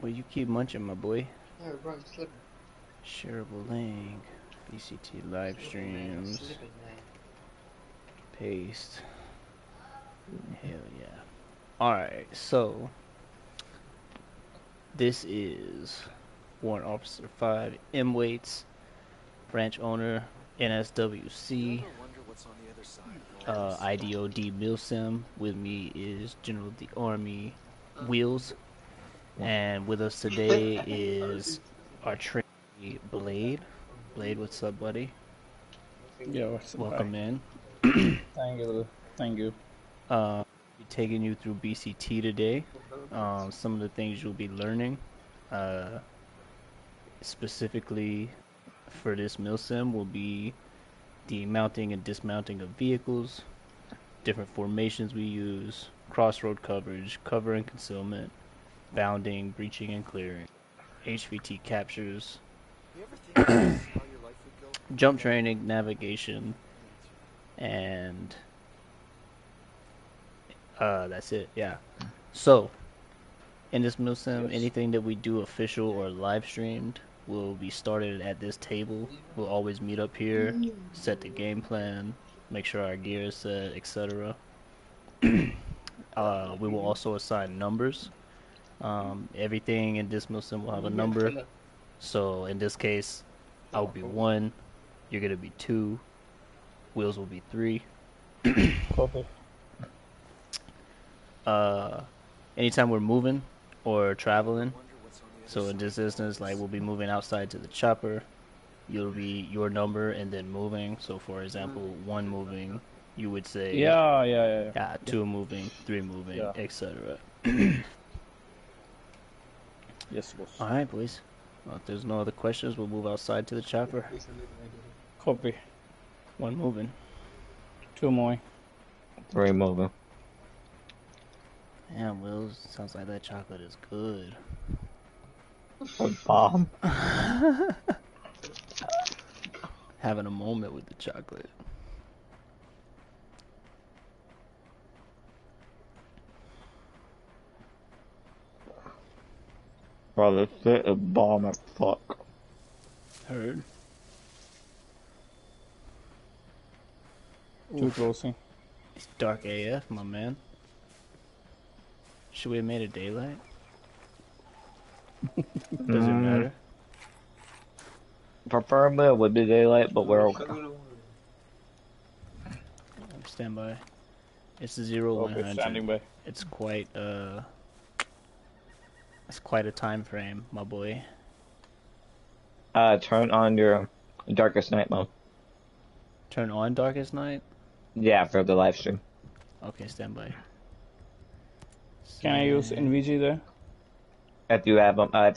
Well, you keep munching, my boy. No, bro, I'm slipping. Shareable link. BCT live Slipping, mate. I'm streams. slipping, mate. Paste. Hell yeah. Alright, so this is Warrant Officer 5, M Waits, branch owner, NSWC, IDOD Milsim. With me is General of the Army, Wheels. And with us today is our trainee, Blade. Blade, what's up, buddy? Yeah, what's up? Welcome in. Thank you, brother. Thank you. Be taking you through BCT today. Some of the things you'll be learning, uh, specifically for this milsim, will be the mounting and dismounting of vehicles, different formations we use, crossroad coverage, cover and concealment, bounding, breaching and clearing, HVT captures, jump training, navigation, and that's it. Yeah. So in this milsim, anything that we do official or live streamed will be started at this table. We'll always meet up here, set the game plan, make sure our gear is set, etc. We will also assign numbers. Everything in this milsim will have a number. So in this case, I will be 1, you're gonna be 2, Wheels will be 3. Copy. Anytime we're moving or traveling, so in this instance, like we'll be moving outside to the chopper, you'll be your number and then moving. So for example, 1 moving, you would say Yeah. 2 moving, 3 moving, Yeah. etc. Yes, boss. All right, boys. Well, if there's no other questions, we'll move outside to the chopper. Copy. 1 moving. 2 moving. 3 moving. Damn, Wills, sounds like that chocolate is good. Bomb. Having a moment with the chocolate. Bro, this shit is bomb as fuck. Heard. 2 closing. It's dark AF, my man. Should we have made it daylight? Does it matter? Preferably it would be daylight, but we're okay. Stand by. It's 0-100. Okay, standing by. It's quite a time frame, my boy. Turn on your darkest night mode. Turn on darkest night? Yeah, for the live stream. Okay, stand by. Can I use NVG there? If you have them, yeah,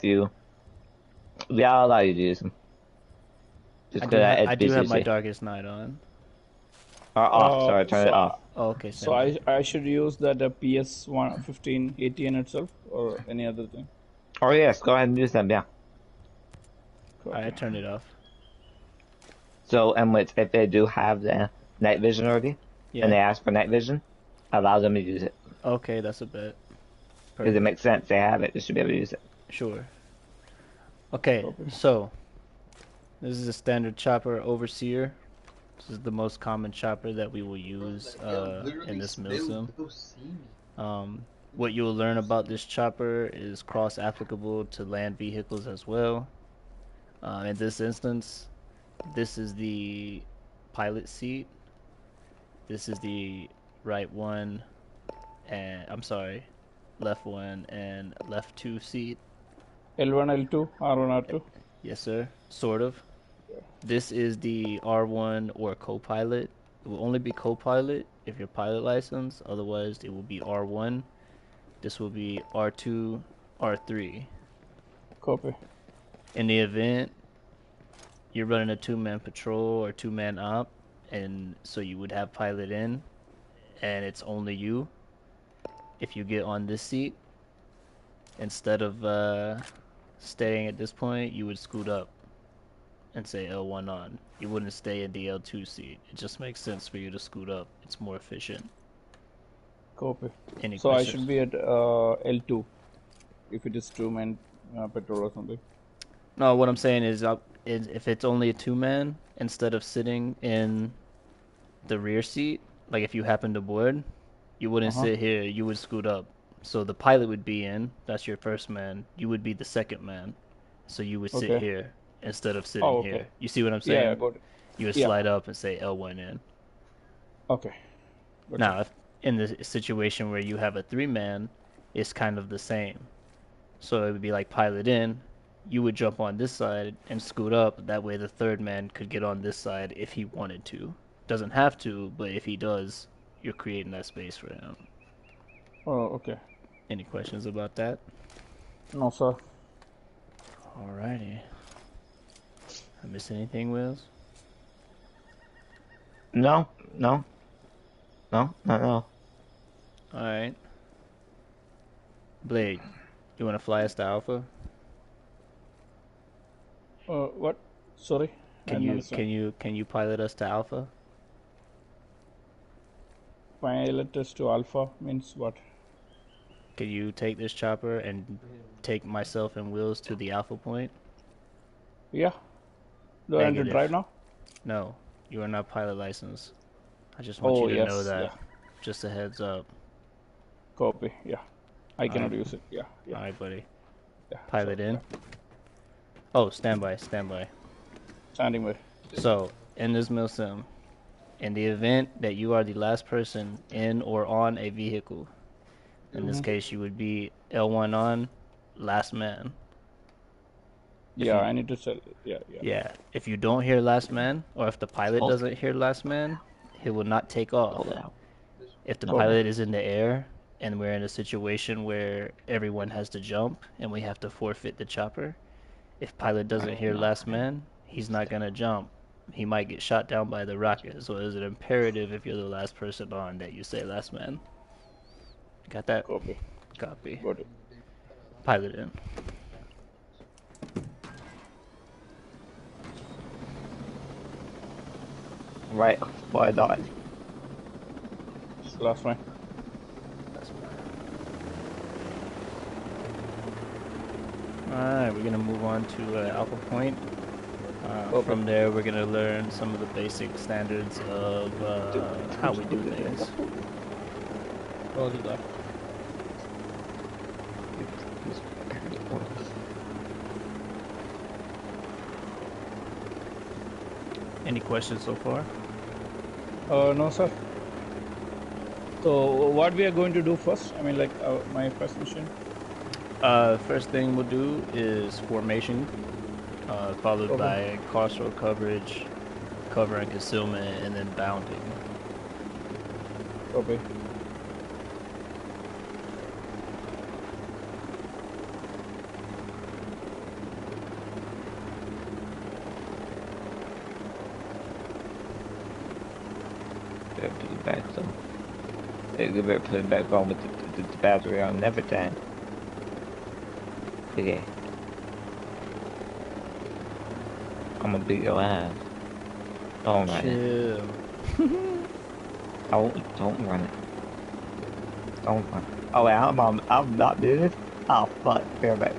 I'll allow you to use them. Just I do have my darkest night on. Off, sorry, turn it off. Oh, okay. So I should use that PS 1580 itself or any other thing? Oh yes, go ahead and use them, yeah. I turned it off. So, and if they do have the night vision already, and they ask for night vision, allow them to use it. Okay, that's a bit. Because it makes sense, they have it, they should be able to use it. Sure. Okay, so this is a standard chopper overseer. This is the most common chopper that we will use in this milsim. What you'll learn about this chopper is cross-applicable to land vehicles as well. In this instance, this is the pilot seat. This is the right one, and I'm sorry, left one and left 2 seat. L1, L2, R1, R2? Yes, sir. Sort of. This is the R1 or co-pilot. It will only be co-pilot if you're pilot license. Otherwise, it will be R1. This will be R2, R3. Copy. In the event you're running a 2-man patrol or 2-man op, and so you would have pilot in, and it's only you. If you get on this seat, instead of staying at this point, you would scoot up and say L1 on. You wouldn't stay in the L2 seat. It just makes sense for you to scoot up. It's more efficient. Copy. Any so questions? I should be at L2 if it is 2-man petrol or something. No, what I'm saying is if it's only a two-man, instead of sitting in the rear seat, like if you happen to board, you wouldn't sit here, you would scoot up. So the pilot would be in, that's your first man. You would be the second man. So you would sit Okay. here instead of sitting Oh, okay. here. You see what I'm Yeah, saying? got it. You would Yeah. slide up and say L1 in. Okay. Gotcha. Now, if in the situation where you have a three-man, it's kind of the same. So it would be like pilot in, you would jump on this side and scoot up. That way the third man could get on this side if he wanted to. Doesn't have to, but if he does, you're creating that space for him. Oh, okay. Any questions about that? No, sir. Alrighty. I miss anything, Wills? No, not at all. Alright. Blade, you want to fly us to Alpha? What? Sorry. Can you pilot us to Alpha? Pilot us to Alpha means what? Can you take this chopper and take myself and Wills to the Alpha point? Yeah. Do I need to drive now? No, you are not pilot licensed. I just want you to know that. Yeah. Just a heads up. Copy. Yeah. I cannot use it. Yeah. Alright, buddy. Yeah. Pilot in. Oh, standby. Standing by. So, in this milsim, in the event that you are the last person in or on a vehicle, in this case you would be L1 on, last man. I need to tell. Yeah, if you don't hear last man, or if the pilot doesn't hear last man, he will not take off. If the pilot is in the air, and we're in a situation where everyone has to jump, and we have to forfeit the chopper, if pilot doesn't hear last man, he's not gonna jump. He might get shot down by the rocket, so is it imperative if you're the last person on that you say last man? Got that? Copy. Got it. Pilot in. Right, why not? Last one. Alright, we're gonna move on to Alpha Point. From there, we're gonna learn some of the basic standards of how we do things. Roger that. Any questions so far? No, sir. So, what we are going to do first? I mean, like my first mission. First thing we'll do is formation, followed by crossroad coverage, cover and concealment, and then bounding. Okay. Put it back, so they better put it back on with the battery on and everything. Yeah. I'm gonna beat your ass. Don't run it. Don't run it. Don't run it. Oh wait, I'm not doing this. Oh fuck, bear back.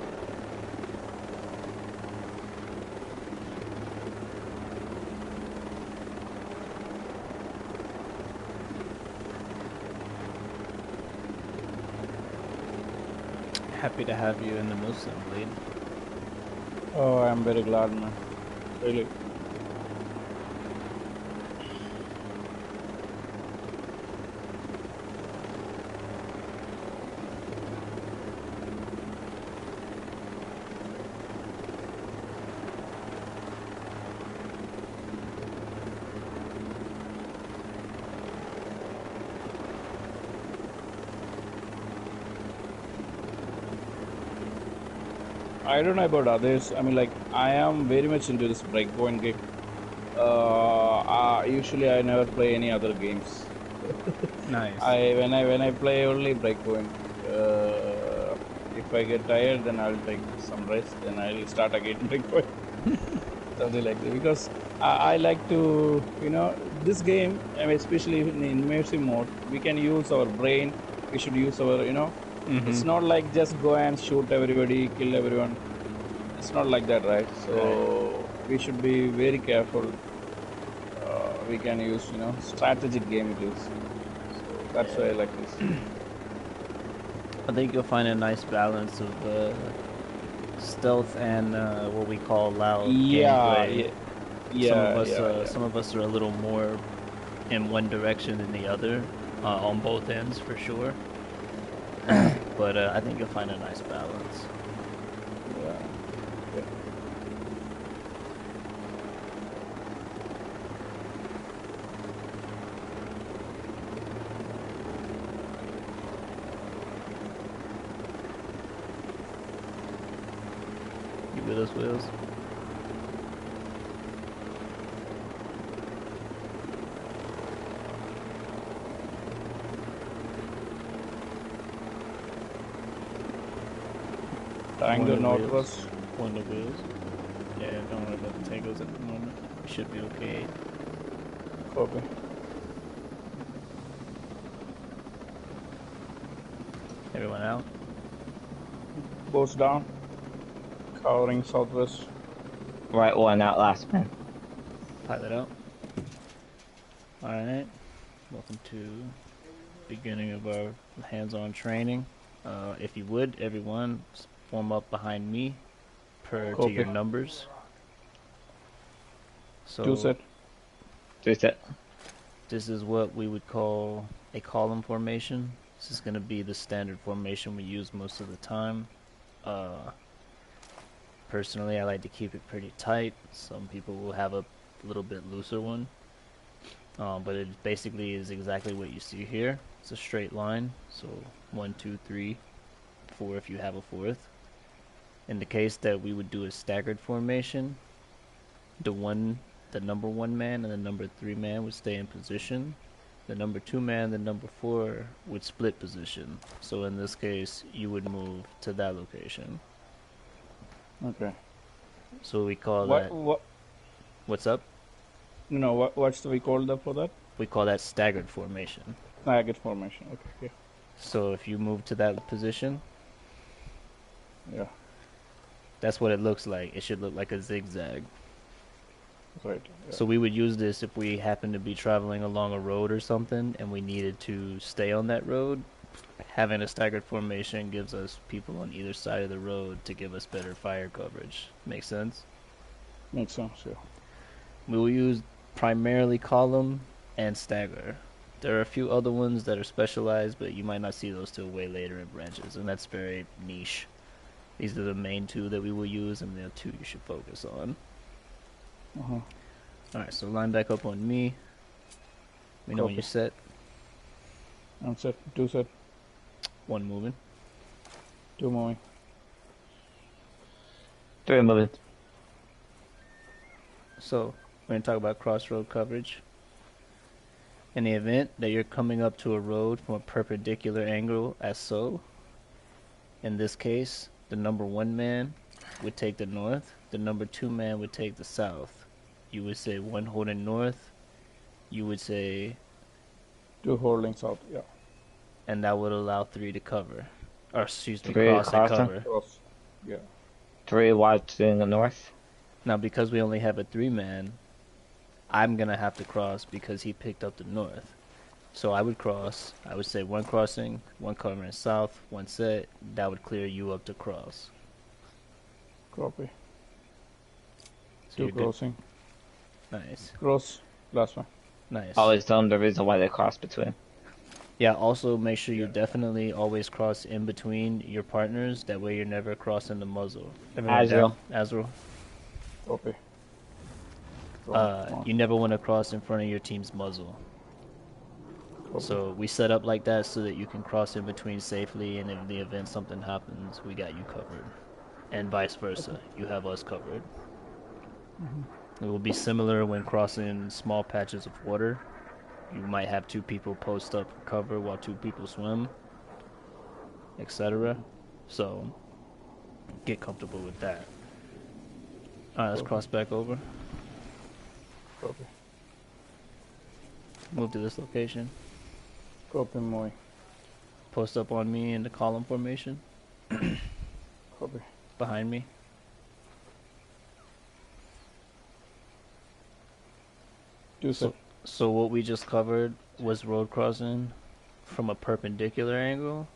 Happy to have you in the Muslim lead. Oh, I'm very glad, man. Really. I don't know about others. I mean, like, I am very much into this breakpoint game. Usually, I never play any other games. Nice. When I play only breakpoint. If I get tired, then I'll take some rest. Then I'll start again breakpoint. Something like that. Because I like to, this game, I mean, especially in immersive mode, we can use our brain. We should use our, It's not like just go and shoot everybody, kill everyone. It's not like that, right? So we should be very careful. We can use, strategic game it is. So that's why I like this. I think you'll find a nice balance of stealth and what we call loud gameplay. Some of us are a little more in one direction than the other, on both ends for sure. But I think you'll find a nice balance. You with us, Wills? Triangle northwest. One of the wheels. Yeah, don't worry about the tangles at the moment. We should be okay. Copy. Everyone out? Boats down. Covering southwest. Right one out, last man. Pilot out. Alright. Welcome to beginning of our hands-on training. If you would, everyone, form up behind me per to your numbers. So 2 set. 3 set. This is what we would call a column formation. This is going to be the standard formation we use most of the time. Personally, I like to keep it pretty tight. Some people will have a little bit looser one. But it basically is exactly what you see here. It's a straight line. So 1, 2, 3, 4 if you have a fourth. In the case that we would do a staggered formation, the number 1 man and the number 3 man would stay in position. The number 2 man and the number 4 would split position. So in this case, you would move to that location. Okay. So we call that... What's up? No, what's we call that for that? We call that staggered formation. Staggered formation, okay. Yeah. So if you move to that position... Yeah. That's what it looks like. It should look like a zigzag. Right. Yeah. So we would use this if we happen to be traveling along a road or something and we needed to stay on that road. Having a staggered formation gives us people on either side of the road to give us better fire coverage. Make sense? Makes sense, yeah. We will use primarily column and stagger. There are a few other ones that are specialized, but you might not see those till way later in branches, and that's very niche. These are the main 2 that we will use, and the 2 you should focus on. Alright, so line back up on me. We know when you're set. I'm set. 2 set. 1 moving. 2 moving. 3 moving. So, we're going to talk about crossroad coverage. In the event that you're coming up to a road from a perpendicular angle as so, in this case, the number 1 man would take the north, the number 2 man would take the south. You would say 1 holding north, you would say 2 holding south, yeah. And that would allow 3 to cover. Or excuse me, 3 cross and cover. Cross. Yeah. 3 watching the north. Now because we only have a 3 man, I'm gonna have to cross because he picked up the north. So I would cross. I would say 1 crossing, 1 covering south, 1 set. That would clear you up to cross. Copy. So 2 crossing. Nice. Cross. Last one. Nice. Always tell them the reason why they cross between. Yeah, also make sure you definitely always cross in between your partners. That way you're never crossing the muzzle. Azrael. Copy. You never want to cross in front of your team's muzzle. Copy. So we set up like that so that you can cross in between safely, and in the event something happens, we got you covered. And vice versa, you have us covered. It will be similar when crossing small patches of water. You might have 2 people post up for cover while 2 people swim, etc. So get comfortable with that. Alright, let's cross back over. Copy. Move to this location. Copy, moving. post up on me in the column formation. Copy. Behind me. So what we just covered was road crossing from a perpendicular angle.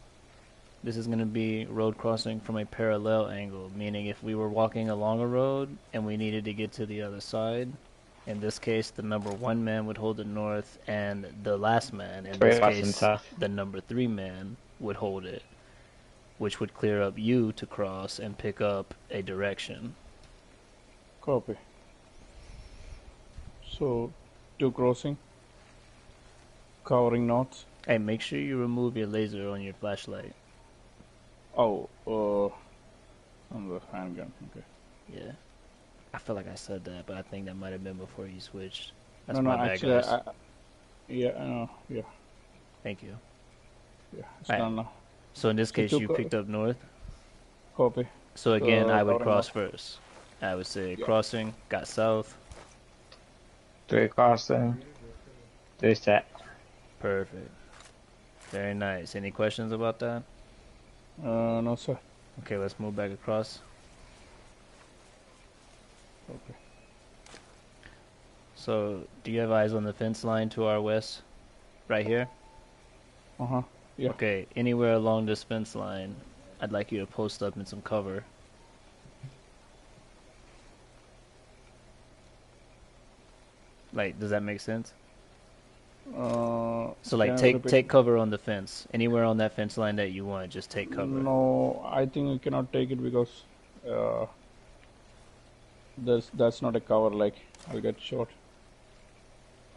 This is going to be road crossing from a parallel angle, meaning if we were walking along a road and we needed to get to the other side, in this case the number 1 man would hold it north and the last man, in this case the number 3 man, would hold it, which would clear up you to cross and pick up a direction. Copy. So 2 crossing, covering north. Hey, make sure you remove your laser on your flashlight. Oh, on the handgun, okay. Yeah. I feel like I said that, but I think that might have been before you switched. That's no, my bad, guys. Yeah, I know, yeah. Thank you. Yeah, it's done now. So in this case, you picked up north? Copy. So again, I would cross first. I would say crossing, got south. 3 crossing, 3 set. Perfect. Very nice. Any questions about that? No, sir. Okay, let's move back across. Okay. So, do you have eyes on the fence line to our west? Right here? Uh-huh. Yeah. Okay, anywhere along this fence line, I'd like you to post up in some cover. Like, does that make sense? So like take cover on the fence. Anywhere on that fence line that you want, just take cover. No, I think we cannot take it because that's not a cover, like I'll get shot.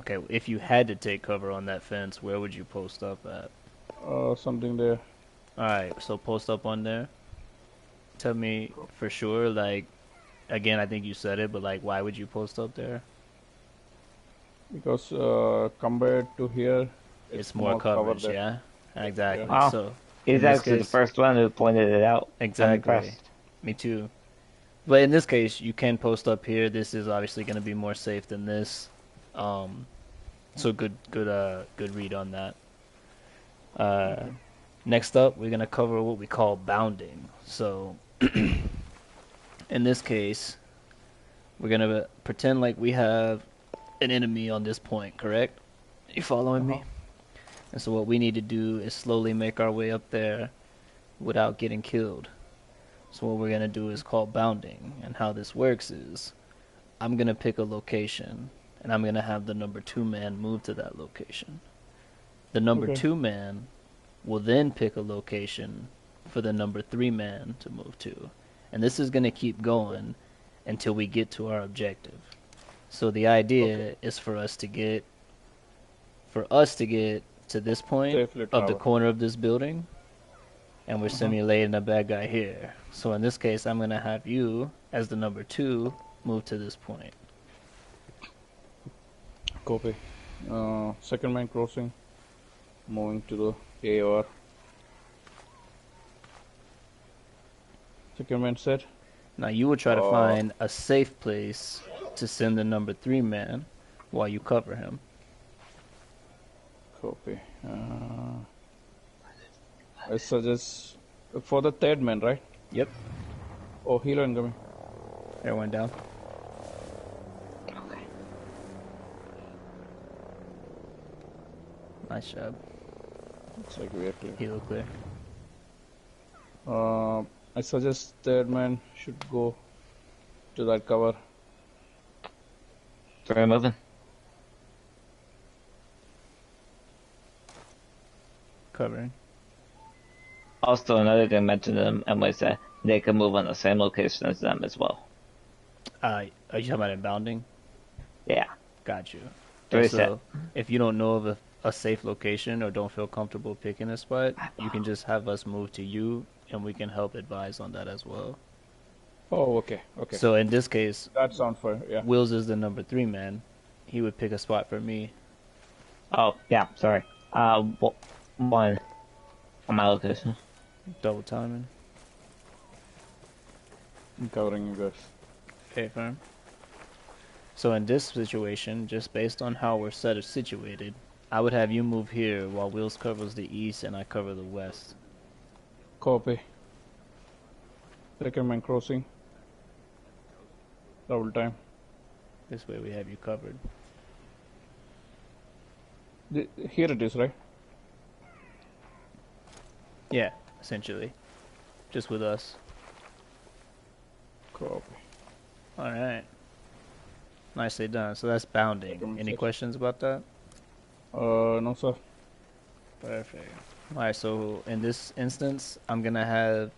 Okay, if you had to take cover on that fence, where would you post up at? Something there. Alright, so post up on there. Tell me for sure, like, again, I think you said it, but like, why would you post up there? Because compared to here, it's more coverage, yeah? Exactly. Wow. So he's actually the first one who pointed it out. Exactly. Me too. But in this case, you can post up here. This is obviously going to be more safe than this. So good read on that. Next up, we're going to cover what we call bounding. So in this case, we're going to pretend like we have an enemy on this point, correct? You following me? And so what we need to do is slowly make our way up there without getting killed. So what we're going to do is called bounding. And how this works is I'm going to pick a location and I'm going to have the number 2 man move to that location. The number 2 man will then pick a location for the number 3 man to move to. And this is going to keep going until we get to our objective. So the idea is for us to get to this point of the corner of this building, and we're simulating a bad guy here. So in this case, I'm going to have you, as the number 2, move to this point. Copy. Second man crossing, moving to the AR. Second man set. Now you will try to find a safe place to send the number 3 man while you cover him. Copy. I suggest for the 3rd man, right? Yep. Oh, healer incoming. Everyone down. Okay. Nice job. Looks like we are clear. Healer clear. I suggest 3rd man should go to that cover. Sorry, moving. Covering. Also, another thing mentioned to them, Emily said they can move on the same location as them as well. Are you talking about in bounding? Yeah. Got you. So, if you don't know of a safe location or don't feel comfortable picking a spot, you can just have us move to you, and we can help advise on that as well. Oh, okay. So in this case, that sounds fair. Yeah. Wills is the number 3 man. He would pick a spot for me. Oh, yeah. Sorry. One on my location. Double timing. I'm covering you guys. Okay, firm. So in this situation, just based on how we're situated, I would have you move here while Wheels covers the east and I cover the west. Copy. Second man crossing. Double time. This way we have you covered. Here it is, right? Yeah, essentially. Just with us. Copy. Alright. Nicely done. So that's bounding. Any questions about that? No, sir. Perfect. Alright, so in this instance, I'm going to have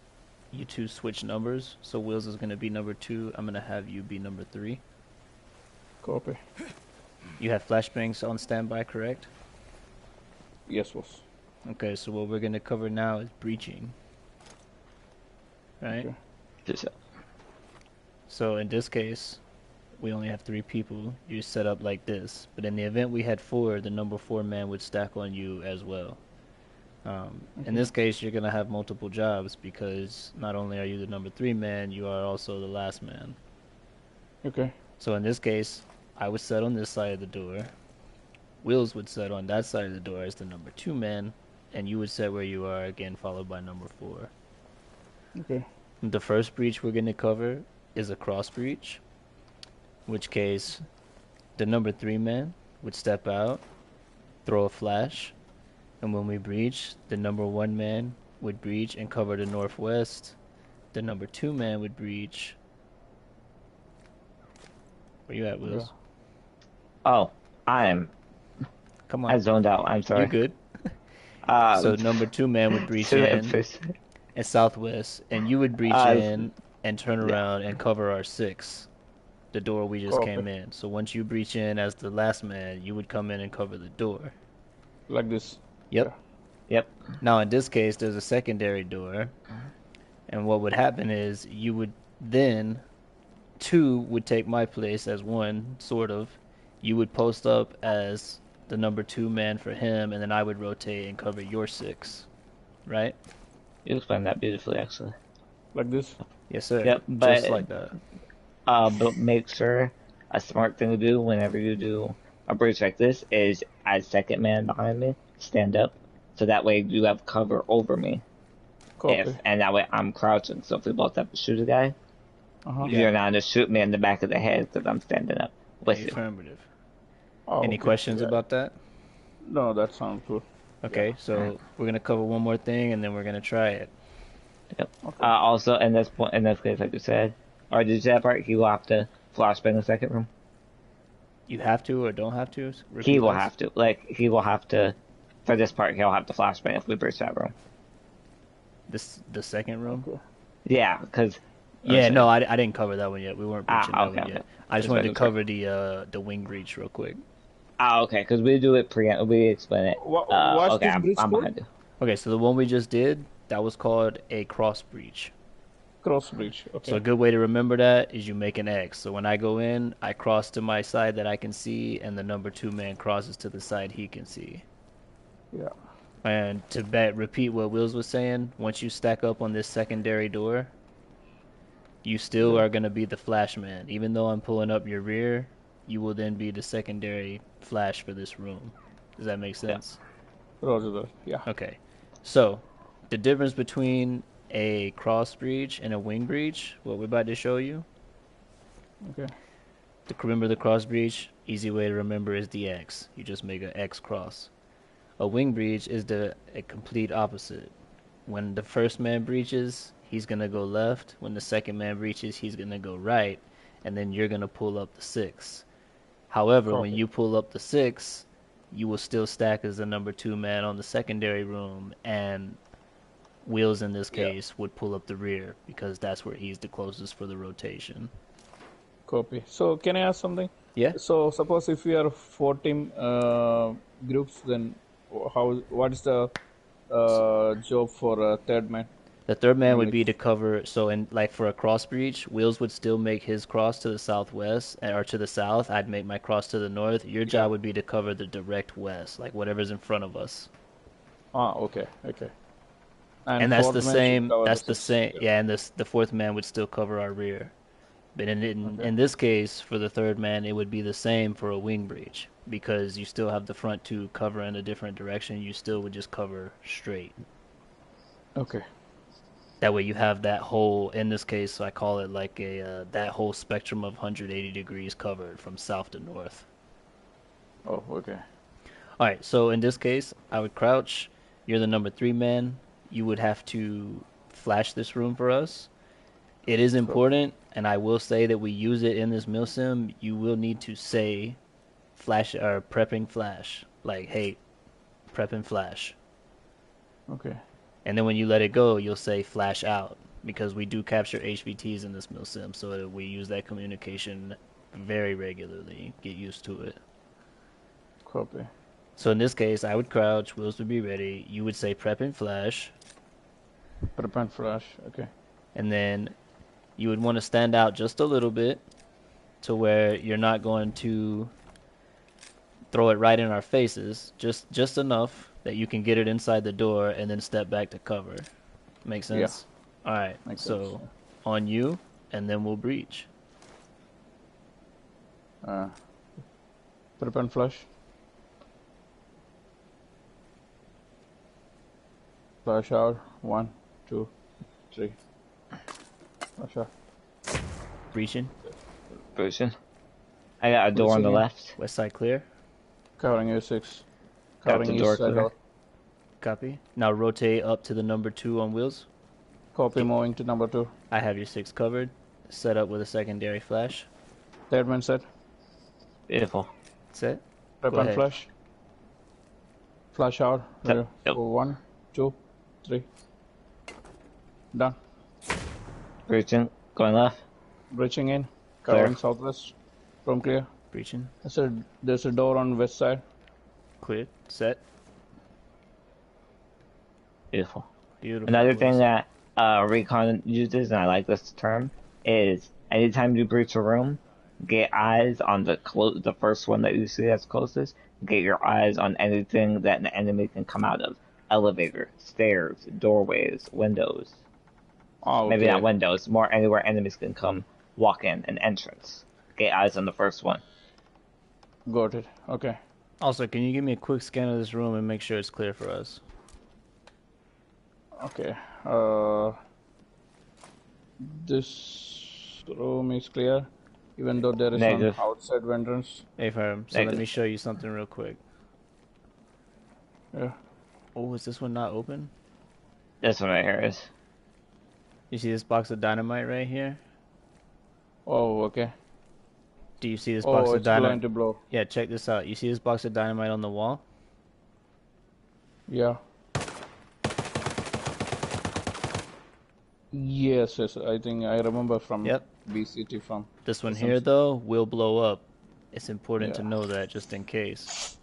you two switch numbers. So Wheels is going to be number 2. I'm going to have you be number 3. Copy. You have flashbangs on standby, correct? Yes, boss. Okay, so what we're going to cover now is breaching. Right? Okay. So in this case, we only have 3 people. You set up like this. But in the event we had 4, the number 4 man would stack on you as well. In this case, you're going to have multiple jobs because not only are you the number 3 man, you are also the last man. Okay. So in this case, I would set on this side of the door. Wheels would set on that side of the door as the number 2 man. And you would set where you are again, followed by number 4. Okay. The first breach we're going to cover is a cross breach. In which case, the number 3 man would step out, throw a flash, and when we breach, the number 1 man would breach and cover the northwest. The number 2 man would breach. Where you at, Wills? Oh, Come on. I zoned out. I'm sorry. You're good. So number 2 man would breach in and southwest, and you would breach in and turn around and cover our 6. The door we just came in. So once you breach in as the last man, you would come in and cover the door. Like this? Yep. Yep. Now in this case, there's a secondary door. And what would happen is you would then, 2 would take my place as 1, sort of. You would post up as the number 2 man for him, and then I would rotate and cover your 6. Right? You explained that beautifully, actually. Like this? Yes, sir. Yep, just like that. But make sure a smart thing to do whenever you do a breach like this is as second man behind me, stand up, so that way you have cover over me. And that way I'm crouching, so if we both have to shoot a guy, you're not gonna shoot me in the back of the head because I'm standing up with you. Affirmative. Oh, Any questions about that? No, that sounds good. Okay, so we're gonna cover one more thing and then we're gonna try it. Yep. Okay. Also, in this case, like you said, or did you say that part? He will have to flashbang in the second room. You have to or don't have to? He will have to. Like he will have to. For this part, he'll have to flashbang if we breach that room. The second room? Okay. Yeah, because. Yeah, no, I didn't cover that one yet. We weren't breaching that one yet. I just wanted to cover the wing breach real quick. Okay, because we do it we explain it. What's okay, this breach I'm behind you. Okay, so the one we just did, that was called a cross breach. Cross breach, okay. So a good way to remember that is you make an X. So when I go in, I cross to my side that I can see, and the number 2 man crosses to the side he can see. Yeah. And to repeat what Wills was saying, once you stack up on this secondary door, you still are going to be the flash man. Even though I'm pulling up your rear, you will then be the secondary flash for this room. Does that make sense? Yeah. Roger that. Yeah. Okay. So, the difference between a cross breach and a wing breach, what we're about to show you. Okay. To remember the cross breach, easy way to remember is the X. You just make an X cross. A wing breach is a complete opposite. When the first man breaches, he's going to go left. When the second man breaches, he's going to go right. And then you're going to pull up the 6. However, when you pull up the 6, you will still stack as the number 2 man on the secondary room, and Wheels in this case would pull up the rear because that's where he's the closest for the rotation. Copy. So can I ask something? Yeah. So suppose if we are 4 team groups, then what is the job for a third man? The third man would be to cover. So in like for a cross breach, Wheels would still make his cross to the southwest or to the south. I'd make my cross to the north. Your job would be to cover the direct west, like whatever's in front of us. Okay. And that's the same. That's the same. Yeah, and the 4th man would still cover our rear. But Okay. in this case, for the third man, it would be the same for a wing breach because you still have the front two cover in a different direction. You still would just cover straight. Okay. That way you have that whole, in this case, I call it like a that whole spectrum of 180 degrees covered from south to north. Oh, okay. All right, so in this case, I would crouch. You're the number three man. You would have to flash this room for us. It is Copy. important, and I will say that we use it in this mill sim. You will need to say flash or prepping flash, like hey, prep and flash. Okay. And then when you let it go, you'll say flash out because we do capture HVTs in this mill sim, so we use that communication very regularly. Get used to it. Copy. So in this case, I would crouch, wheels would be ready. You would say prep and flash, Prep and flash. Okay. and then you would want to stand out just a little bit to where you're not going to throw it right in our faces, just enough that you can get it inside the door and then step back to cover. Make Yeah. sense? All right. Makes sense. So on you, and then we'll breach. Prep and flash. Flash out. 1, 2, 3. Flash out. Breaching. Breaching. I got a door on the Breaching. left. West side clear. Covering A6. Got Covering the door east side clear. door. Copy. Now rotate up to the number 2 on wheels. Copy. Moving to number 2. I have your 6 covered. Set up with a secondary flash. Third man set. Beautiful. Set. Prep Go and ahead. flash. Flash out. Yep. Yep. 1, 2, 3. Done. Breaching. Going left. Breaching in. Clear. Covering southwest. Room clear. Breaching. There's a door on west side. Cleared. Set. Beautiful. Beautiful. Another boys. thing that Recon uses, and I like this term, is anytime you breach a room, get eyes on the first one that you see that's closest. Get your eyes on anything that an enemy can come out of. Elevator, stairs, doorways, windows. Oh, Maybe okay. not windows, more anywhere enemies can come, walk in, an entrance. Get eyes on the first one. Got it. Okay. Also, can you give me a quick scan of this room and make sure it's clear for us? Okay. This room is clear, even though there is Negative. an outside entrance. Hey, firm. So let Negative. me show you something real quick. Yeah. Oh, is this one not open? This one right here is. You see this box of dynamite right here? Oh, okay. Do you see this box Oh, of it's going dynamite? to blow. Yeah, check this out. You see this box of dynamite on the wall? Yeah. Yes, yes. I think I remember from Yep. BCT from. This one SMC. here, though, will blow up. It's important to Yeah. know that just in case.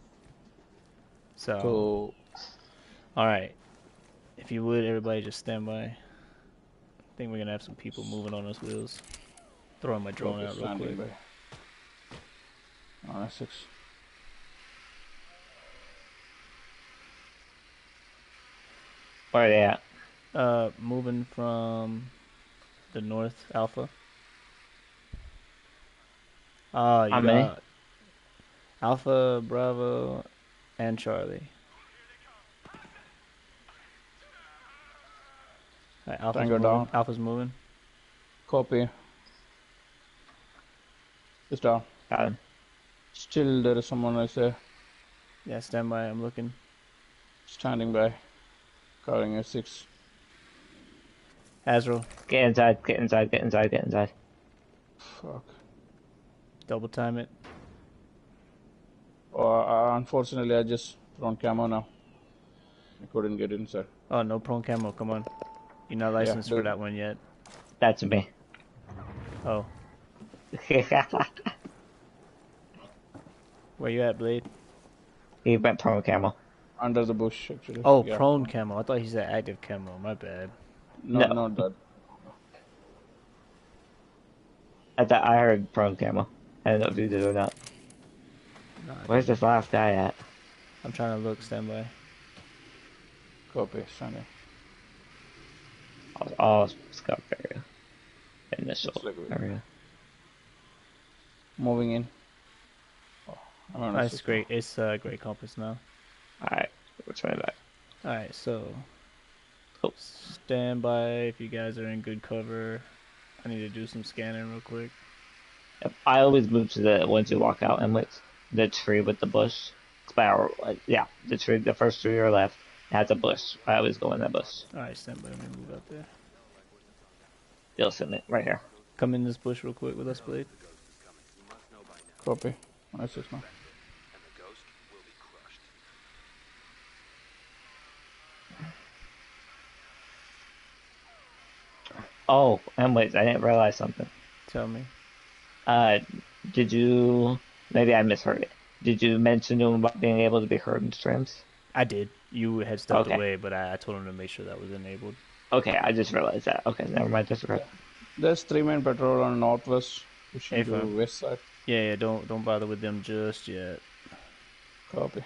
So, So, alright. If you would, everybody just stand by. I think we're gonna have some people moving on those wheels. Throwing my drone okay, out real standing quick. by. On S6. Where are they at? Moving from the north, Alpha. Ah, you How many? got Alpha, Bravo, and Charlie. Alright, Alpha's Tango moving. down. Alpha's moving. Copy. It's down. Got him. Still, there is someone I say Yeah, stand by. I'm looking. standing by. Covering S6. Azrael, Get inside, get inside, get inside, get inside. Fuck. double time it. Unfortunately, I just thrown camo now. I couldn't get inside. Oh, no prone camo. Come on. You're not licensed for dude. that one yet. That's me. Oh, where you at, Blade? He went promo camo. Under the bush, actually. Oh, Yeah. prone camo. I thought he said active camo. My bad. No, No. not that. I thought I heard promo camo. I don't know if you did or not. Nah, Where's this last guy at? I'm trying to look. Stand by. Copy, standing. All scout area. Initial Looks like we- area. moving in. Oh, I'm on a Nice, signal. great. It's great compass now. Alright, we're trying back. Alright, so Oh, stand by if you guys are in good cover. I need to do some scanning real quick. yep. I always move to the once you walk out and with the tree with the bush. Spiral, yeah, the tree, the first tree or left has a bush. I always go in that bush. Alright, stand by. Let me move out there. You'll see me right here. Come in this bush real quick with us, Blade. Copy. On a signal. Oh, and wait, I didn't realize something. Tell me. Uh, did you? Maybe I misheard it. Did you mention to him about being able to be heard in streams? I did. You had stepped Okay. away, but I told him to make sure that was enabled. Okay, I just realized that. Okay, never mind. Disregard. There's 3-man patrol on northwest, pushing Hey, to fam. west side. Yeah, don't bother with them just yet. Copy.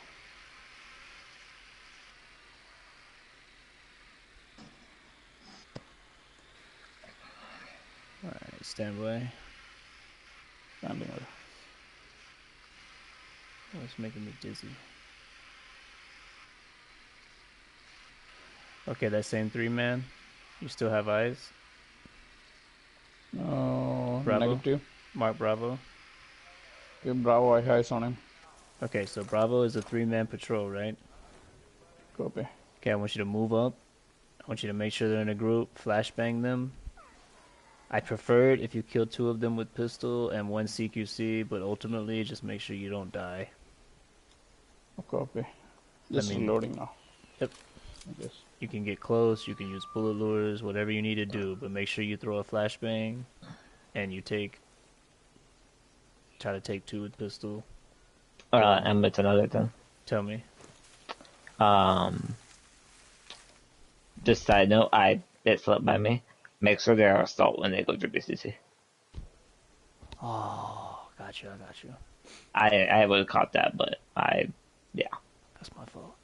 Alright, stand by. Standing there. Oh, it's making me dizzy. Okay, that same 3-man. You still have eyes? Bravo. Negative. Mark Bravo. Okay, Bravo, I eyes on him. Okay, so Bravo is a 3-man patrol, right? Copy. Okay, I want you to move up. I want you to make sure they're in a group. Flashbang them. I prefer it if you kill 2 of them with pistol and 1 CQC, but ultimately just make sure you don't die. Copy. Just reloading now. Yep. I guess. You can get close, you can use bullet lures, whatever you need to do, but make sure you throw a flashbang and you try to take 2 with pistol. And it's another thing. Tell me. Just side note, it slipped by me. Make sure they're assault when they go through BCC. Oh, got you. I would have caught that, but yeah. That's my fault.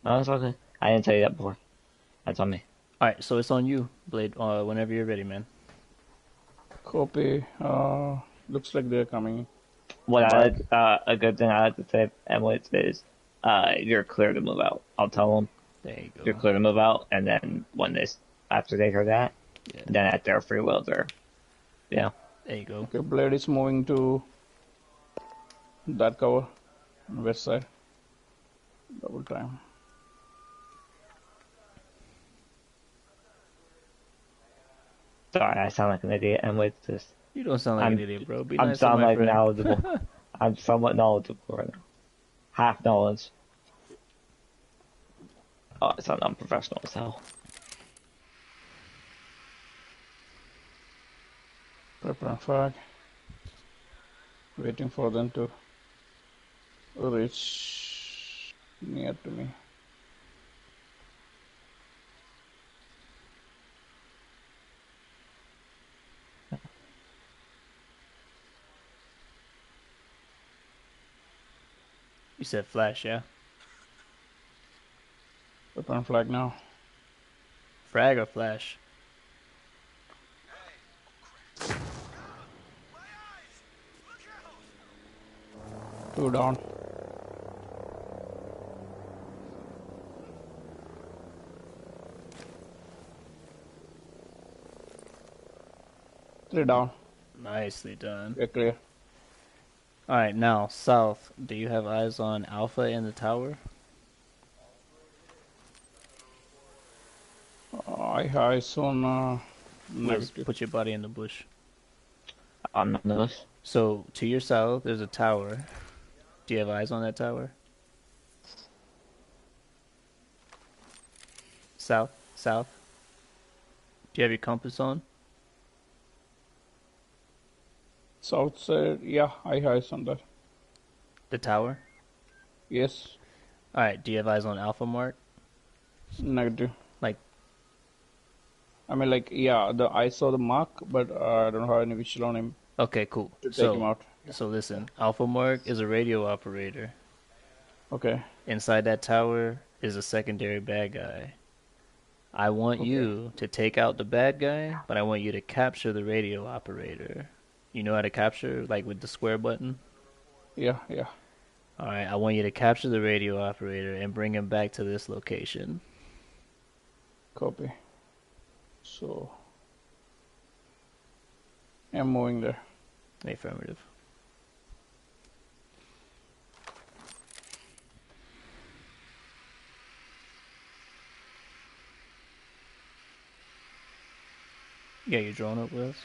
No, it's okay. I didn't tell you that before. That's on me. Alright, so it's on you, Blade, whenever you're ready, man. Copy. Looks like they're coming. A good thing I like to say, Emily, is you're clear to move out. I'll tell them There you go. you're clear to move out, and then after they hear that, then at their free will, There you go. Okay, Blade is moving to that cover on west side. Double time. Sorry, I sound like an idiot. Emily, just You don't sound like an idiot, bro. Be I'm nice to my like friend. knowledgeable. I'm somewhat knowledgeable right now. Half knowledge. Oh, I sound unprofessional as hell. Prepare and flag. Waiting for them to reach near to me. You said flash, yeah? Prepare and flag now. Frag or flash? 2 down. Three down. Nicely done. We're clear. Alright, now, south. Do you have eyes on Alpha in the tower? I eyes on negative. Put your body in the bush. I'm not nervous. So, to your south, there's a tower. Do you have eyes on that tower? South? Do you have your compass on? South side, yeah, I eyes on that. The tower? Yes, Alright, do you have eyes on Alpha Mark? negative. Like, I mean, like, yeah, I saw the mark, but I don't have any visual on him okay, cool. to take him out. So listen, Alpha Mark is a radio operator. Okay, Inside that tower is a secondary bad guy. I want you to take out the bad guy, but I want you to capture the radio operator. You know how to capture, like with the square button? Yeah, yeah. Alright, I want you to capture the radio operator and bring him back to this location. Copy. So I'm moving there. Affirmative. Yeah, your drone up with us?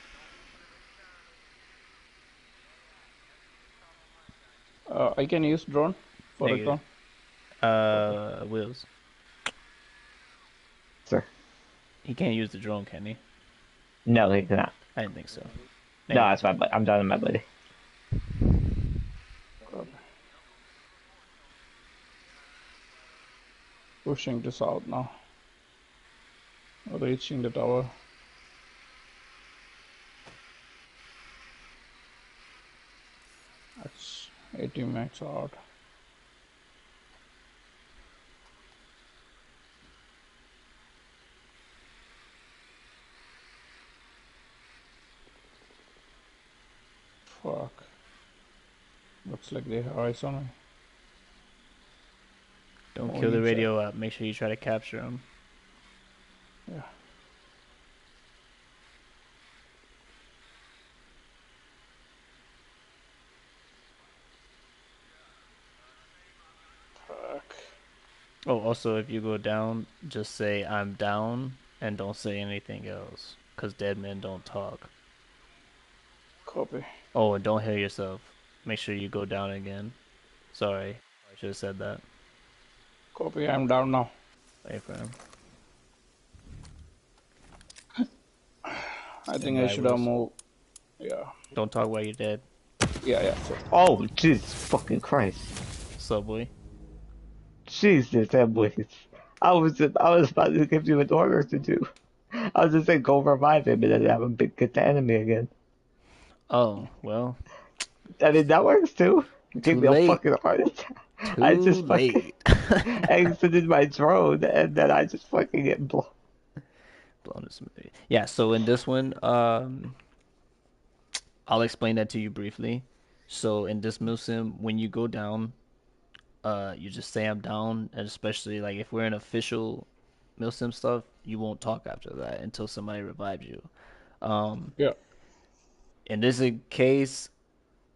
I can use drone for Negative. recon. Copy. Wheels. Sir. He can't use the drone, can he? No, he cannot. I didn't think so. No, Negative. that's my buddy. I'm done with my buddy. Copy. Pushing to south now. Reaching the tower. That's 80 max out. Fuck. Looks like they have eyes on me. Don't Moving kill the inside. radio up. Make sure you try to capture him. Yeah. Fuck. Oh, also, if you go down, just say, I'm down, and don't say anything else. Because dead men don't talk. Copy. Oh, and don't heal yourself. Make sure you go down again. Sorry. I should have said that. Copy. I'm down now. Wait for him. I Stand think I by, should have Wills. moved. Yeah. Don't talk while you're dead. Yeah. So. Oh, Jesus fucking Christ. Subway. Jesus, that was. I was about to give you an order to do. I was just saying go revive him and then have him get the enemy again. Oh, well, I mean that works too. too Give me a late. fucking heart attack. I Too just fucking late. exited my drone and then I just fucking get blown. Blown to smithereens. Yeah, so in this one, I'll explain that to you briefly. So in this milsim, when you go down, you just say I'm down, and especially like if we're in official milsim stuff, you won't talk after that until somebody revives you. Um, Yeah. in this case,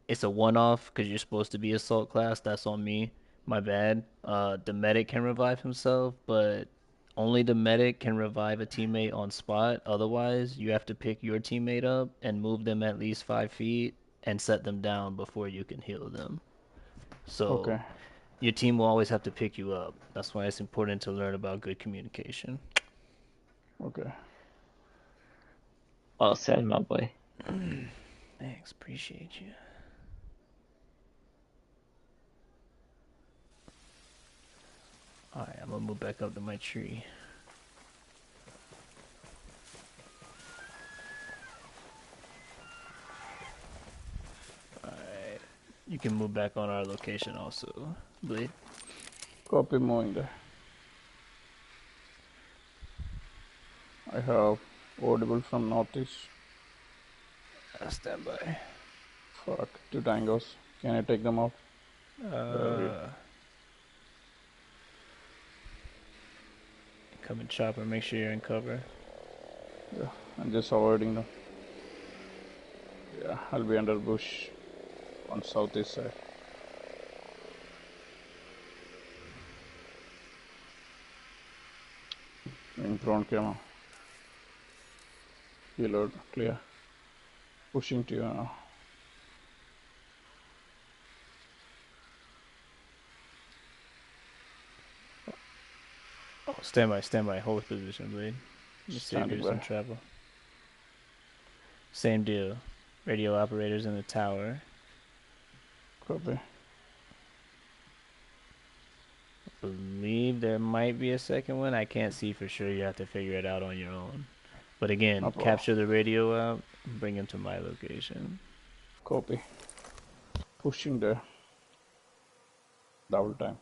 it's a one-off because you're supposed to be assault class. That's on me. My bad. The medic can revive himself, but only the medic can revive a teammate on spot. Otherwise, you have to pick your teammate up and move them at least 5 feet and set them down before you can heal them. So Okay. your team will always have to pick you up. That's why it's important to learn about good communication. Okay. Well said, my boy. Thanks, appreciate you. Alright, I'm gonna move back up to my tree. Alright, you can move back on our location also, Blade. Copy. Moving there. I have audible from northeast. Stand by. Fuck. 2 tangos. Can I take them out? Coming chopper, make sure you're in cover. Yeah. I'm just avoiding them. Yeah. I'll be under bush on southeast side. In front camo. Reload. Clear. Pushing to you now. Oh, stand by, hold position, Blade. Just save Standing you some by. trouble. Same deal. Radio operators in the tower. Copy. Believe there might be a second one. I can't see for sure. You have to figure it out on your own. But again, No problem. capture the radio out, bring him to my location. Copy. Pushing there. Double time.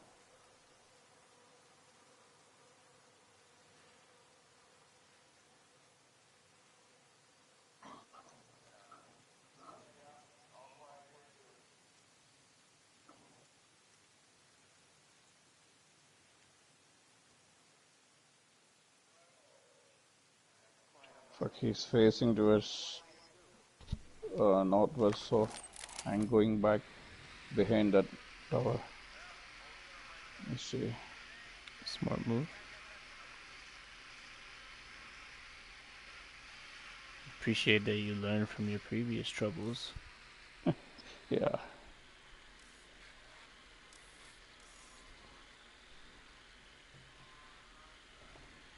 Fuck, he's facing towards northwest, so I'm going back behind that tower. Let's see. Smart move. Appreciate that you learned from your previous troubles. Yeah.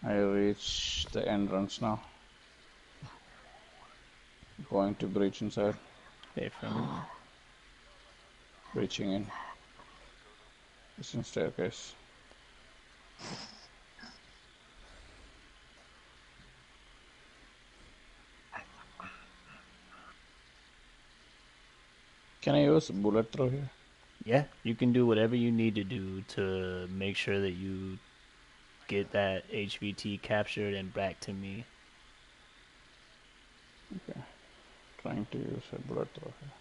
I reached the entrance now. Going to breach inside. Wait for me. Breaching in. It's in staircase. Can I use a bullet throw here? Yeah, you can do whatever you need to do to make sure that you get that HVT captured and back to me. Okay. Trying to use a bullet throw here.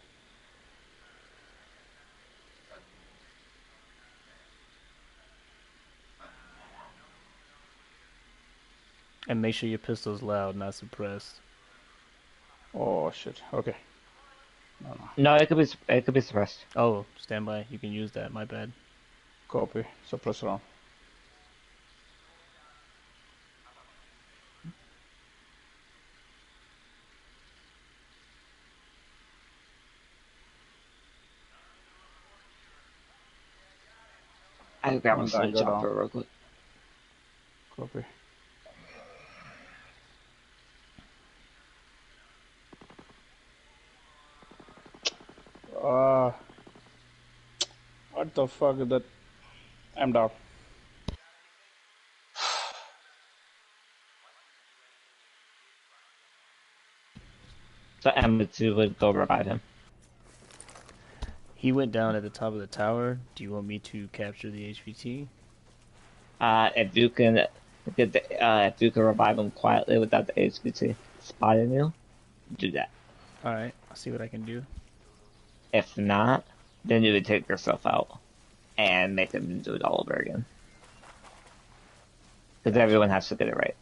And make sure your pistol's loud, not suppressed. Oh shit. Okay. No. No, it could be suppressed. Oh, stand by. You can use that. My bad. Copy. Suppress round. I can grab a One tango slingshot down. for it real quick. Copy. What the fuck is that? I'm down. So M2 would go revive him. He went down at the top of the tower. Do you want me to capture the HVT? If you can if you can revive him quietly without the HVT spotting you, do that. Alright, I'll see what I can do. If not, then you would take yourself out and make him do it all over again. Because everyone has to get it right.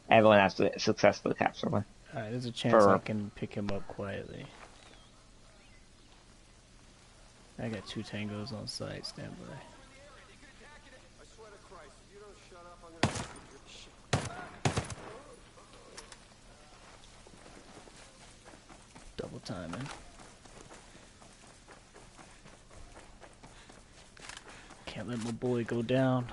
Everyone has to successfully capture one. Alright, there's a chance I can pick him up quietly. I got 2 tangos on site, stand by. Double timing. Can't let my boy go down.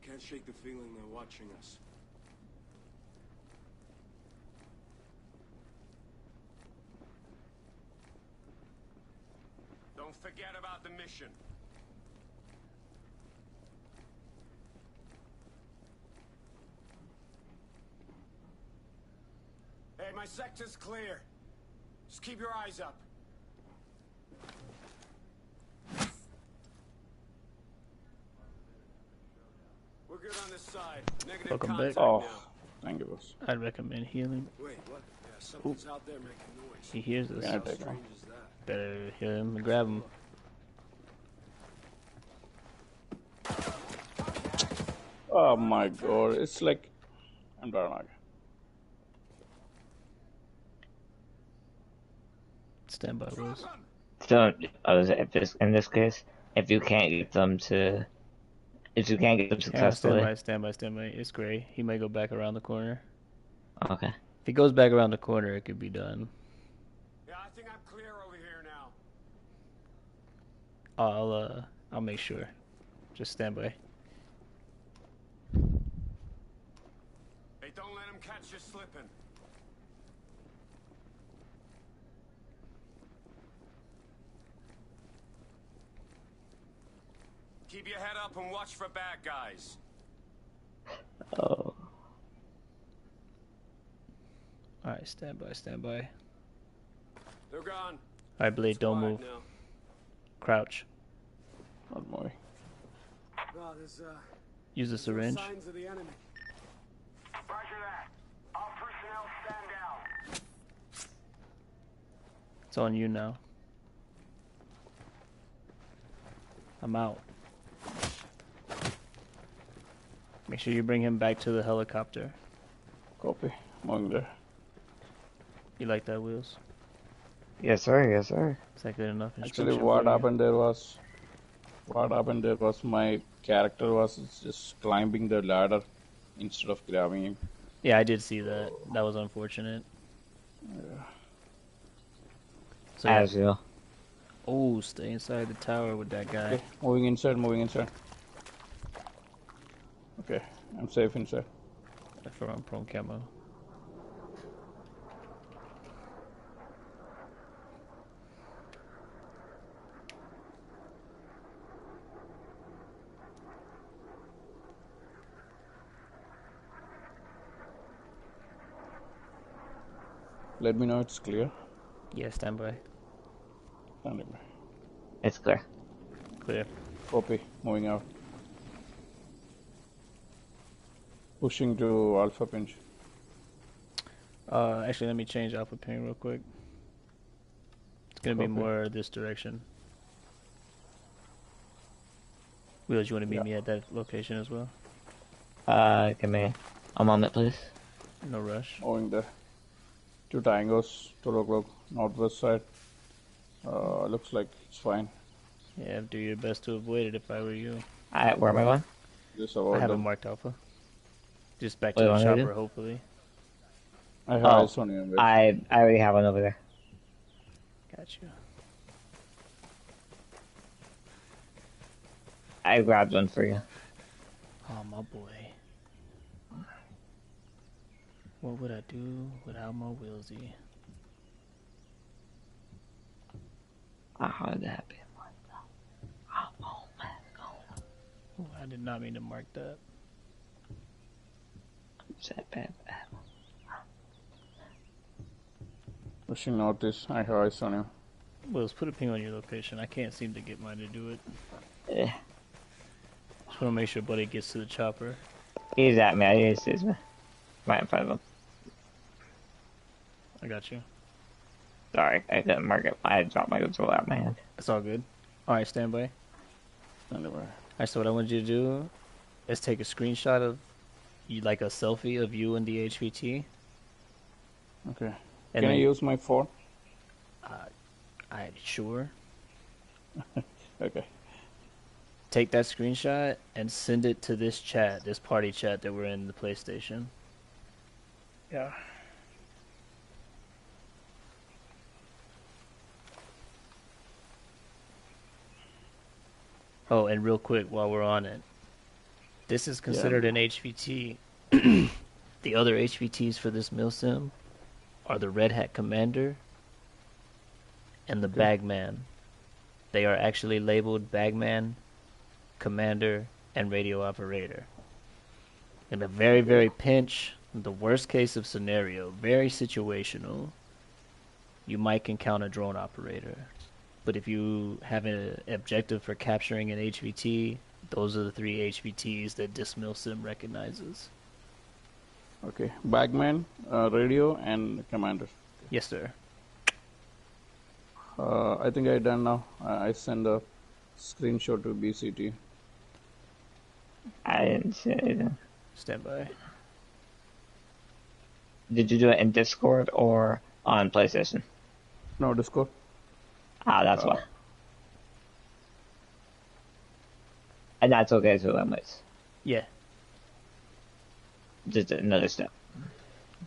Can't shake the feeling they're watching us. Don't forget about the mission. Hey, my sector's clear. Just keep your eyes up. We're good on this side. Negative Welcome contact back. Oh, now. thank you, boss. I'd recommend healing. Wait, what? Yeah, something's out there making noise. He hears us. Can I How take him? strange is that? Better heal him and grab him. Oh my god, it's like I'm down. Stand by, Rose. So, in this case, if you can't get them to, if you can't get them Yeah, successfully, stand by. It's gray. He might go back around the corner. okay. If he goes back around the corner, it could be done. Yeah, I think I'm clear over here now. I'll make sure. Just stand by. Hey, don't let him catch you slipping. Keep your head up and watch for bad guys. Oh. Alright, stand by, stand by. They're gone. Alright, Blade, don't move. Now. Crouch. Not moving. Oh, there's Use a syringe. signs of the enemy. Roger that. All personnel stand down. It's on you now. I'm out. Make sure you bring him back to the helicopter. Copy. Moving there. You like that, Wheels? Yes, sir. Yes, sir. Is that good enough? Actually, instruction what for you? happened there was my character was just climbing the ladder instead of grabbing him. Yeah, I did see that. That was unfortunate. Yeah. So, yeah. As you. Oh, stay inside the tower with that guy. Okay, moving inside, moving inside. Okay, I'm safe inside. For on prone camo. Let me know it's clear. Yeah, stand by. Standing by. It's clear. Clear. Copy, moving out. Pushing to Alpha Pinch. Actually, let me change alpha ping real quick. It's gonna be Copy. more this direction. Wheels, you want to meet Yeah. me at that location as well? Give me a moment, please. No rush. Moving there. 2 tangos, 12 o'clock, northwest side. Looks like it's fine. Yeah, do your best to avoid it if I were you. Alright, where am I going? Just I avoid haven't them. marked alpha. Just back What to do the you want me to chopper, do? hopefully. I have Oh, eyes on you. I already have one over there. Got you. I grabbed one for you. Oh, my boy. What would I do without my Wheelsy? Oh, that be oh, man. Ooh, I did not mean to mark that. That bad. Pushing northeast. I have eyes on you. Wheels, put a ping on your location. I can't seem to get mine to do it. Eh. Just want to make sure Buddy gets to the chopper. He's at me. He sees me. Right in front of him. I got you. Sorry, I didn't mark it. I dropped my controller out of my hand. It's all good. Alright, stand by. Anyway. Alright, so what I want you to do is take a screenshot of you, like a selfie of you and the HVT. Okay. And Can I then, use my phone? I sure. Okay. Take that screenshot and send it to this chat, this party chat that we're in the PlayStation. Yeah. Oh, and real quick while we're on it, this is considered an HVT. The other HVTs for this milsim are the Red Hat Commander and the Bagman. They are actually labeled Bagman, Commander, and Radio Operator. In a very, very pinch, the worst case of scenario, very situational, you might encounter Drone Operator. But if you have an objective for capturing an HVT, those are the 3 HVTs that this milsim recognizes. Okay. Bagman, radio, and commander. Yes, sir. I think I done now. I send a screenshot to BCT. I didn't see anything. Stand by. Did you do it in Discord or on PlayStation? No, Discord. Ah, that's why. And that's okay too, anyways. Yeah. Just another step.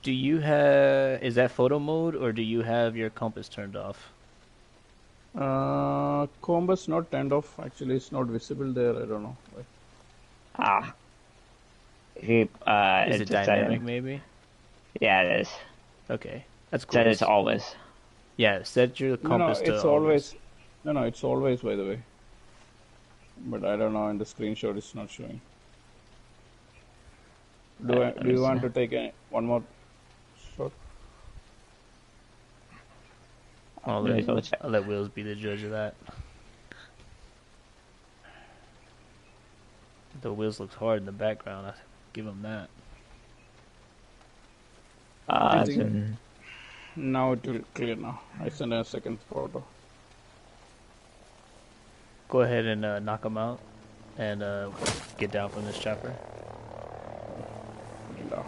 Do you have... Is that photo mode, or do you have your compass turned off? Compass not turned off. Actually, it's not visible there. I don't know. Ah. He, Is it's it just dynamic, setting. maybe? Yeah, it is. Okay. That's cool. Set it to always. Yeah, set your No, compass to it's always. always. No, it's always. By the way. but I don't know in the screenshot it's not showing. Do Let me you see. want to take one more shot? I'll Let me double check. let Wills be the judge of that. The Wills looks hard in the background. I give him that. I think Then now it will clear now. I sent a second photo. Go ahead and knock him out and get down from this chopper. No.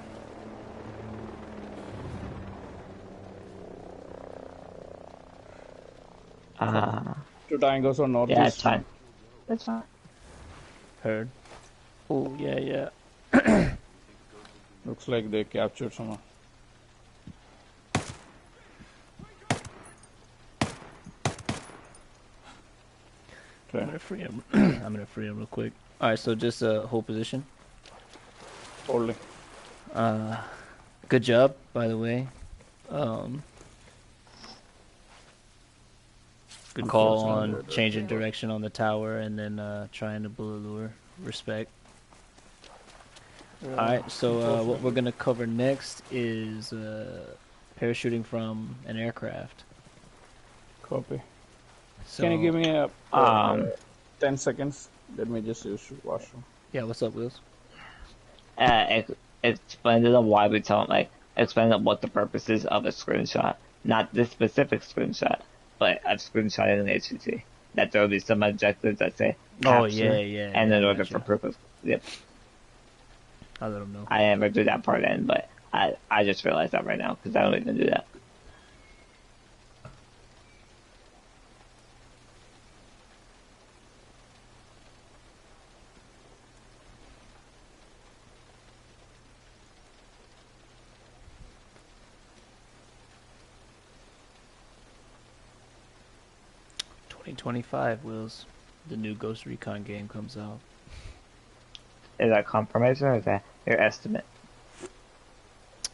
Two tangos on northeast. yeah, it's fine. That's fine. Heard. Oh, yeah, yeah. Looks like they captured someone. I'm gonna free him. I'm gonna free him real quick. All right, so just hold position. Holding. Good job, by the way. Good call on changing direction on the tower and then trying to bullet lure. Respect. Alright, so what we're gonna cover next is parachuting from an aircraft. Copy. So, Can you give me a 10 seconds? Let me just use washroom. Yeah, what's up, Wheels? Explain to them why we tell them, like, explain them what the purpose is of a screenshot. Not this specific screenshot, but a screenshot in an HCT. That there will be some objectives that say capture, Oh, yeah. and in order gotcha. for purpose. Yep. I'll let them know. I never do that part in, but I just realized that right now, because I don't even do that. $20.25, Wheels. The new Ghost Recon game comes out. Is that confirmation or is that your estimate?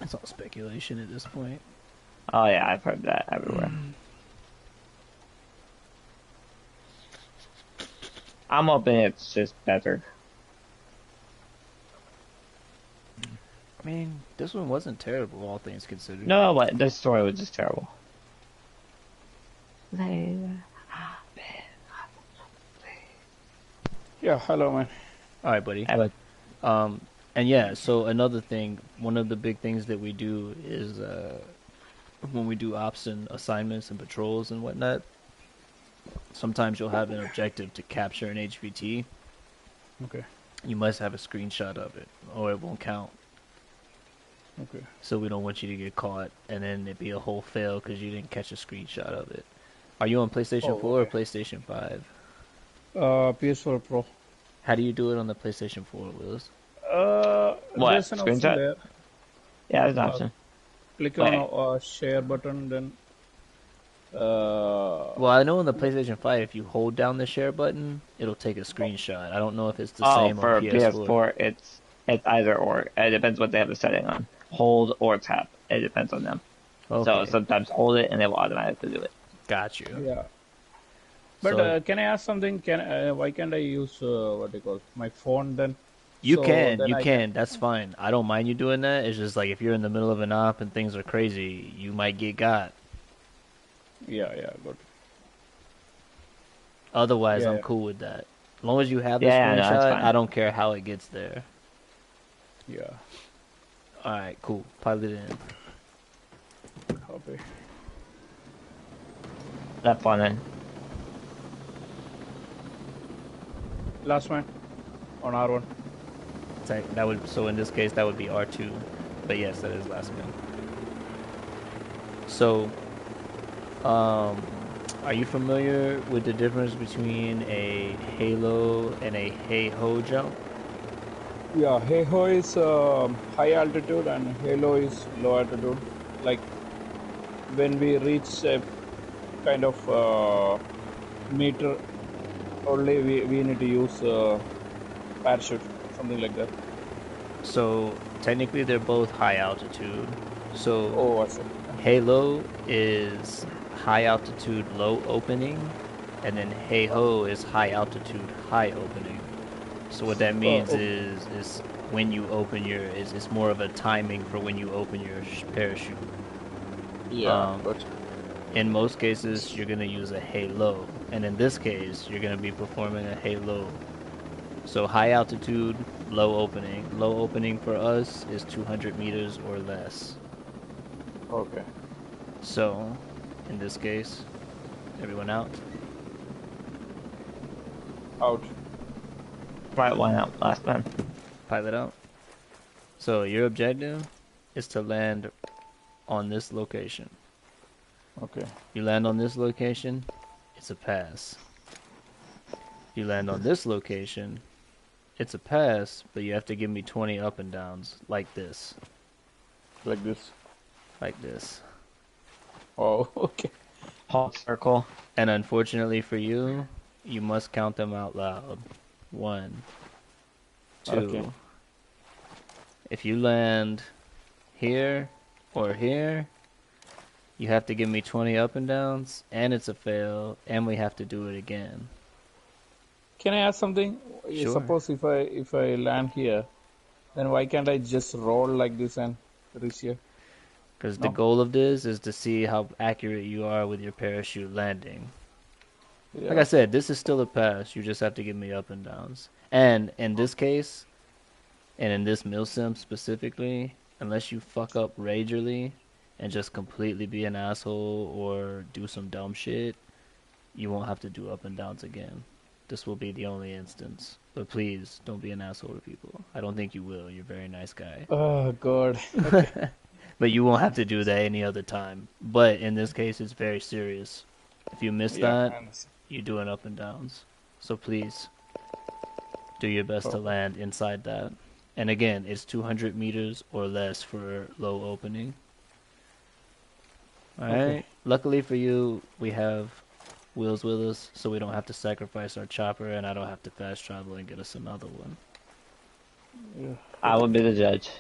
It's all speculation at this point. Oh yeah, I've heard that everywhere. I'm hoping it's just better. I mean, this one wasn't terrible, all things considered. No, but this story was just terrible. Yeah, hello, man. All right, buddy. I would, And yeah, so another thing, one of the big things that we do is when we do ops and assignments and patrols and whatnot, sometimes you'll have an objective to capture an HVT. Okay. You must have a screenshot of it, or it won't count. Okay. So we don't want you to get caught, and then it be a whole fail because you didn't catch a screenshot of it. Are you on PlayStation 4 or PlayStation 5? PS4 Pro. How do you do it on the PlayStation 4, Willis? what? There's an option Screenshot? there. Yeah, there's an option. Click on a share button, then. Well, I know on the PlayStation 5, if you hold down the share button, it'll take a screenshot. I don't know if it's the same for on PS4. PS4, it's either or. It depends what they have the setting on. Hold or tap. It depends on them. Okay. So sometimes hold it and it will automatically do it. Got you. Yeah. But So- can I ask something? Why can't I use what they call my phone then? You So can, then you I can. That's fine. I don't mind you doing that. It's just like if you're in the middle of an op and things are crazy, you might get got. Yeah, good. Otherwise, Yeah, I'm yeah. cool with that. As long as you have the Yeah, no, that's screenshot, fine. I don't care how it gets there. Yeah. All right, cool. Pilot in. Copy. That fun then. Last one on R1. That would, so in this case, that would be R2. But yes, that is last man. So, are you familiar with the difference between a halo and a hey-ho jump? Yeah, hey-ho is high altitude and halo is low altitude. Like when we reach a kind of meter only, we need to use parachute, something like that. So, technically, they're both high altitude. So, Oh, I see. halo is high altitude, low opening. and then hey ho is high altitude, high opening. So what that Oh, means okay. is when you open your it's more of a timing for when you open your parachute. Yeah, Um, gotcha. in most cases, you're gonna use a halo, and in this case, you're gonna be performing a halo. So high altitude, low opening. Low opening for us is 200 meters or less. Okay. So, in this case, everyone out. Out. Right one out, last one. Pilot out. So your objective is to land on this location. Okay. You land on this location, it's a pass. You land on this location, it's a pass, but you have to give me 20 up and downs like this. Like this. Like this. Oh, okay. Hold circle. And unfortunately for you, you must count them out loud. 1, Okay. 2. If you land here or here, you have to give me 20 up and downs, and it's a fail, and we have to do it again. Can I ask something? Sure. Suppose if I land here, then why can't I just roll like this and reach here? Because the No? goal of this is to see how accurate you are with your parachute landing. Like I Yeah. said, this is still a pass. You just have to give me up and downs. And in this case, and in this milsim specifically, unless you fuck up majorly and just completely be an asshole or do some dumb shit, you won't have to do up and downs again. This will be the only instance. But please, don't be an asshole to people. I don't think you will. You're a very nice guy. Oh God. Okay. But you won't have to do that any other time. But in this case, it's very serious. If you miss Yeah, that, I understand. you're doing up and downs. So please, do your best to Okay. land inside that. And again, it's 200 meters or less for low opening. Okay. Alright? Luckily for you, we have wheels with us, so we don't have to sacrifice our chopper, and I don't have to fast travel and get us another one. Yeah. I will be the judge.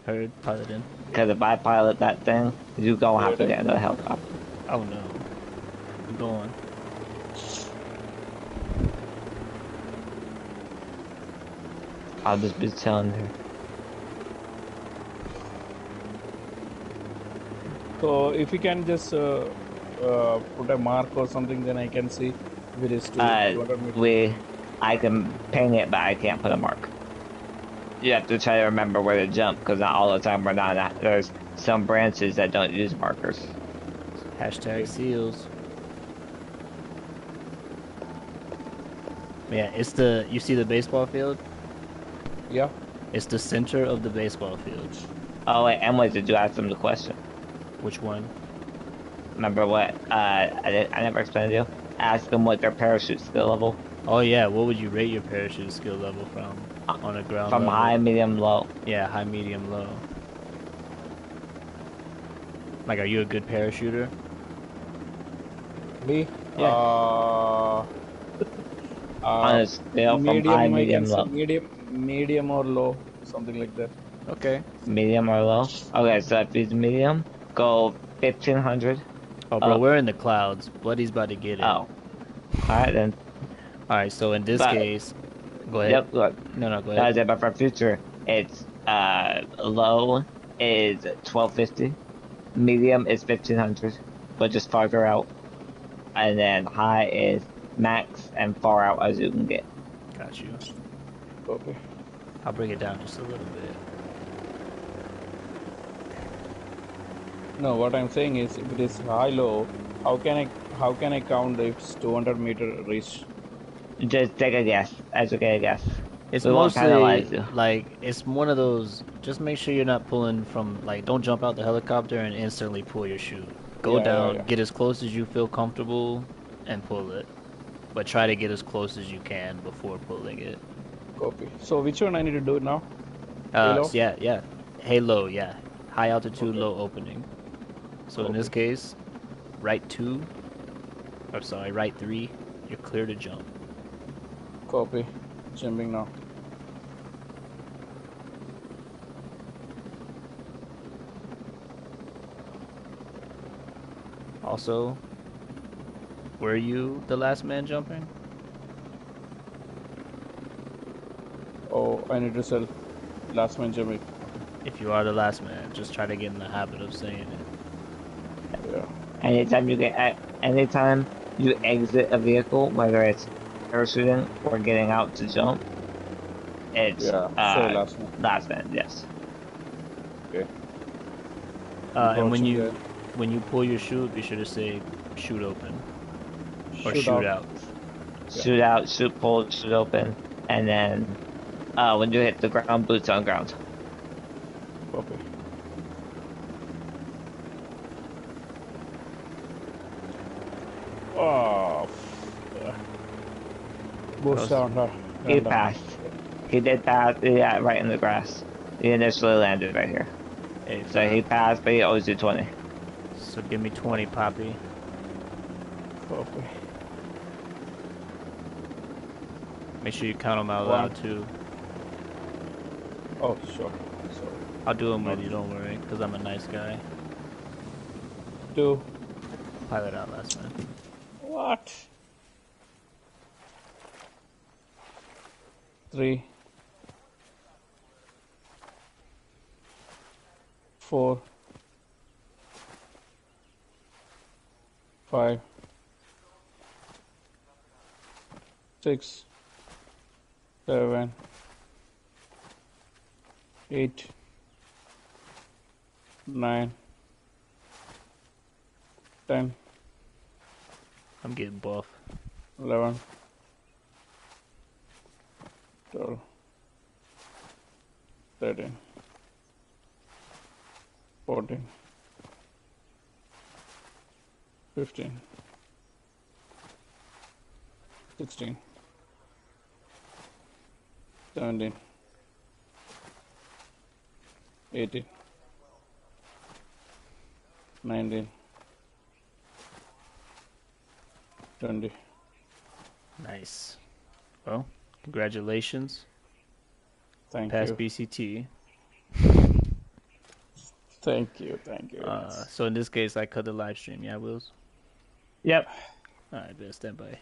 Heard? Pilot in. Because if I pilot that thing, you gonna have to Ready? get into the helicopter. Oh no. I'm going. I'll just be telling her. So if you can just put a mark or something, then I can see if it is 200 meters. I can ping it, but I can't put a mark. You have to try to remember where to jump, because not all the time we're not at. There's some branches that don't use markers. Hashtag seals. Yeah, it's the, you see the baseball field? Yeah. It's the center of the baseball field. Oh wait, Emily, did you ask them the question? Which one? Remember what? I never explained to you. Ask them what their parachute skill level. Oh yeah, what would you rate your parachute skill level from on a ground From level? high, medium, low. Yeah, high, medium, low. Like, are you a good parachuter? Me? Yeah. On a scale from high, Medium, I can medium, say low. medium or low, something like that. Okay. Medium or low? Okay, so if it's medium, go 1500 Oh, bro, up. we're in the clouds. Buddy's about to get it. Oh. Alright then. Alright, so in this But, case, go ahead. yep, look. No, go ahead. But for future, it's, low is 1250. Medium is 1500, but just farther out. And then high is max and far out as you can get. Got you. Okay. I'll bring it down just a little bit. No, what I'm saying is, if it is high-low, how can I count if it's 200-meter reach? Just take a guess. As okay, a guess. It's We won't mostly penalize you. like it's one of those. Just make sure you're not pulling from like. Don't jump out the helicopter and instantly pull your chute. Go down, Yeah. get as close as you feel comfortable, and pull it. But try to get as close as you can before pulling it. Copy. So which one I need to do now? Halo? So yeah. Halo, yeah. High altitude, Okay. low opening. So in this Okay. case, right 2, or sorry, right 3, you're clear to jump. Copy. Jumping now. Also, Were you the last man jumping? Oh, I need to sell last man jumping. If you are the last man, just try to get in the habit of saying it. Yeah. Anytime you exit a vehicle, whether it's parachuting or getting out to jump, it's Yeah. Say last man. last man. Yes. Okay. And Approaching there. when you pull your chute, be sure to say shoot open or Shoot shoot out. out. Yeah. Shoot out, shoot pull, shoot open, and then when you hit the ground, boots on ground. Copy. Oh. Boost down. He passed. He did pass. Yeah, right in the grass. He initially landed right here. Hey, So he passed, but he owes you 20. So give me 20, Poppy. Copy. Make sure you count them out loud too. Oh, sure. Sorry. I'll do them with you, don't worry, because I'm a nice guy. 2. Pilot out last man. What? 3. 4. 5. 6. 7. 8. 9. 10. I'm getting buff. 11. 12. 13. 14. 15. 16. 17. 18. 19. 20. Nice. Well, congratulations. Thank Pass you. BCT. Thank you. Thank you. So in this case, I cut the live stream. Yeah, Wills? Yep. Alright, stand by.